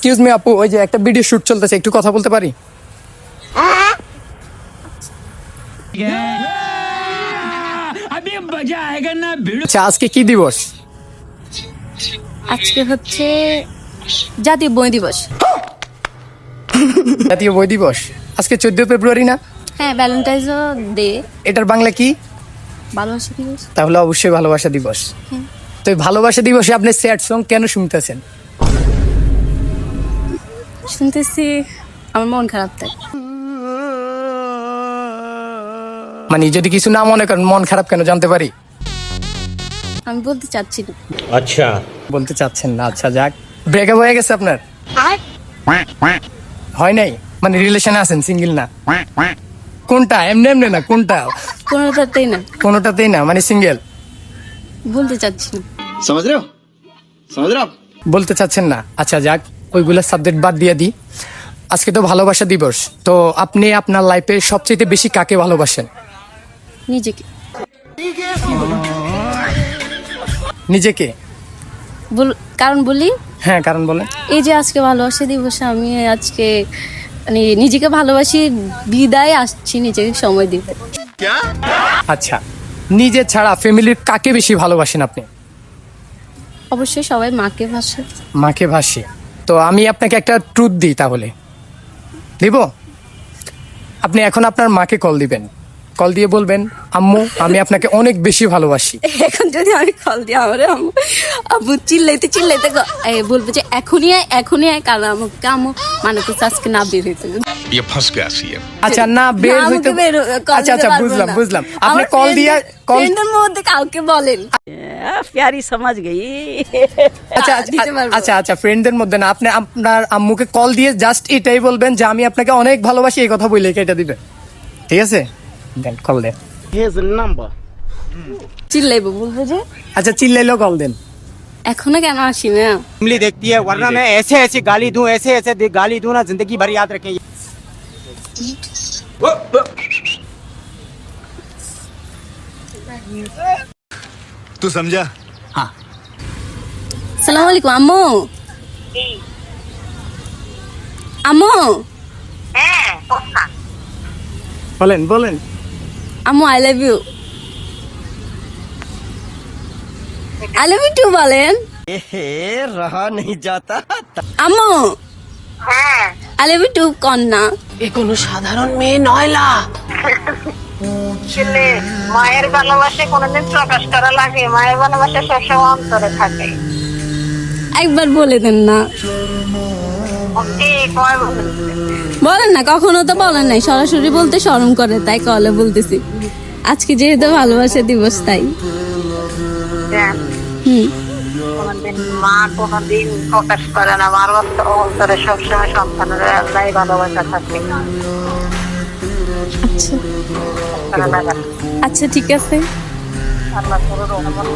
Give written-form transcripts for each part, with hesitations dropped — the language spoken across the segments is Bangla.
এক্সকিউজ মি আপু, ওই যে একটা ভিডিও শুট চলতেছে, একটু কথা বলতে পারি? আচ্ছা, আজকে কি দিবস? আজকে হচ্ছে জাতীয় বই দিবস। জাতীয় বই দিবস আজকে 14 ফেব্রুয়ারি না? হ্যাঁ, ভ্যালেন্টাইন্স ডে। এটার বাংলা কি? ভালোবাসা দিবস। তাহলে অবশ্যই ভালোবাসা দিবস। তো এই ভালোবাসা দিবসে আপনি স্যাড সং কেন শুনতেছেন? শুনতেছি আমার মন খারাপ তাই। মানে যদি কিছু না মনে করেন, মন খারাপ কেন জানতে পারি? আমি বলতে চাচ্ছি না। अच्छा বলতে চাচ্ছেন না? আচ্ছা যাক, ব্রেকআপ হয়ে গেছে আপনার? হয় নাই, মানে রিলেশনে আছেন, সিঙ্গেল না? কোনটা? এমনি এমনি না, কোনটা? কোনোটাতেই না, কোনোটাতেই না, মানে সিঙ্গেল? বলতে চাচ্ছি না। समझ रहे हो समझ रहे हो आप বলতে চাচ্ছেন না? আচ্ছা যাক, ওইগুলো সাবজেক্ট বাদ দিয়ে দিই। আজকে তো ভালোবাসা দিবস, তো আপনি আপনার লাইফে সবচেয়ে বেশি কাকে ভালোবাসেন? নিজেকে। নিজেকে? কারণ বলি, হ্যাঁ, কারণ বলেন। এই যে আজকে ভালোবাসা দিবসে আমি আজকে মানে নিজেকে ভালোবাসি বিদায় আসছি নিজেকে সময় দিতে। আচ্ছা, নিজে ছাড়া ফ্যামিলির কাকে বেশি ভালোবাসেন আপনি? অবশ্যই সবাই মাকে ভাসে। মাকে ভাসি। তো আমি আপনাকে একটা ট্রুথ দিই, তাহলে দিব? আপনি এখন আপনার মাকে কল দিবেন, কল দিয়ে বলবেন, আম্মু আমি আপনাকে অনেক বেশি ভালোবাসি। এখন যদি আমি কল দিই আমার আম্মু চিল্লাইতে চিল্লাইতে বলবে যে এখনই আয়, কারণ আমাকে আম্মু মানে তো আজকে না বের হইতে। ये फंस गया सीएम। আচ্ছা, না বের হইতে। আচ্ছা আচ্ছা, বুঝলাম। আপনি কল দিয়ে ফ্রেন্ডের মধ্যে কাউকে বলেন। प्यारी समझ गई। আচ্ছা দিতে পারবো। আচ্ছা, ফ্রেন্ডদের মধ্যে না, আপনি আপনার আম্মুকে কল দিয়ে জাস্ট এটাই বলবেন যে আমি আপনাকে অনেক ভালোবাসি, এই কথা বলে কেটে দিবেন, ঠিক আছে? দেন, কল দেন। here's the number চিল্লাইবো, বলবো যে আচ্ছা, চিল্লাইলেও কল দেন। এখনো কেন আসি না? फैमिली देखती है, वरना मैं ऐसे ऐसे गाली दूं, ऐसे ऐसे गाली दूं ना, जिंदगी भर याद रखें। तू समझा? সালাম আলাইকুম আম্মু। আম্মু, বলেন। আম্মু I love you. I love you too বলেন। रहा नहीं जाता। আম্মু আই লাভ ইউ টু কন্যা। ছেলে মায়ের ভালোবাসা কোনোদিন প্রকাশ করা লাগে? মায়ের ভালোবাসা সবসময় অন্তরে থাকে। একবার বলে দেন না। ওকে কয় বছর? বলেন না, কখনো তো বলেন নাই, সরাসরি বলতে শরম করে, তাই কলে বলতেছি। আজকে যেহেতু ভালোবাসা দিবস তাই। কোনোদিন মা কোনোদিন প্রকাশ করে না, মার অন্তরে সবসময় সন্তানের ভালোবাসা থাকে। আচ্ছা ঠিক আছে। আল্লাহ তোর রহমত।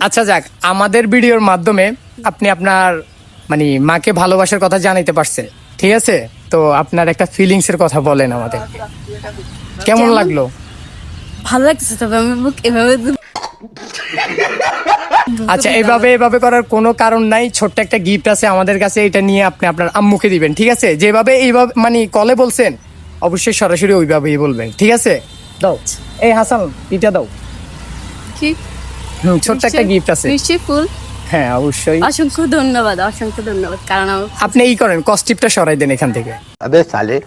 আচ্ছা যাক, আমাদের ভিডিওর মাধ্যমে আপনি আপনার মানে মাকে ভালোবাসার কথা জানাইতে পারছেন, ঠিক আছে? তো আপনার একটা ফিলিংস এর কথা বলেন আমাদের, কেমন লাগলো? ভালো লাগছে, তবে আমি এভাবে আচ্ছা, এভাবে করার কোনো কারণ নাই। ছোট্ট একটা গিফট আছে আমাদের কাছে, এটা নিয়ে আপনি আপনার আম্মুকে দিবেন, ঠিক আছে? যেভাবে এইভাবে মানে কলে বলছেন, অবশ্যই সরাসরি ওইভাবেই বলবেন, ঠিক আছে? দাও, এই হাসান, এটা দাও। কি? ছোট্ট একটা গিফট আছে। মিষ্টি ফুল? হ্যাঁ, অবশ্যই। অসংখ্য ধন্যবাদ, কারণ আপনি এই করেন, কস্টিপটা সরাই দেন এখান থেকে। अबे साले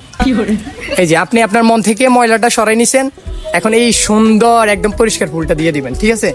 এই যে আপনি আপনার মন থেকে ময়লাটা সরাই নিছেন, এখন এই সুন্দর একদম পরিষ্কার ফুলটা দিয়ে দিবেন, ঠিক আছে?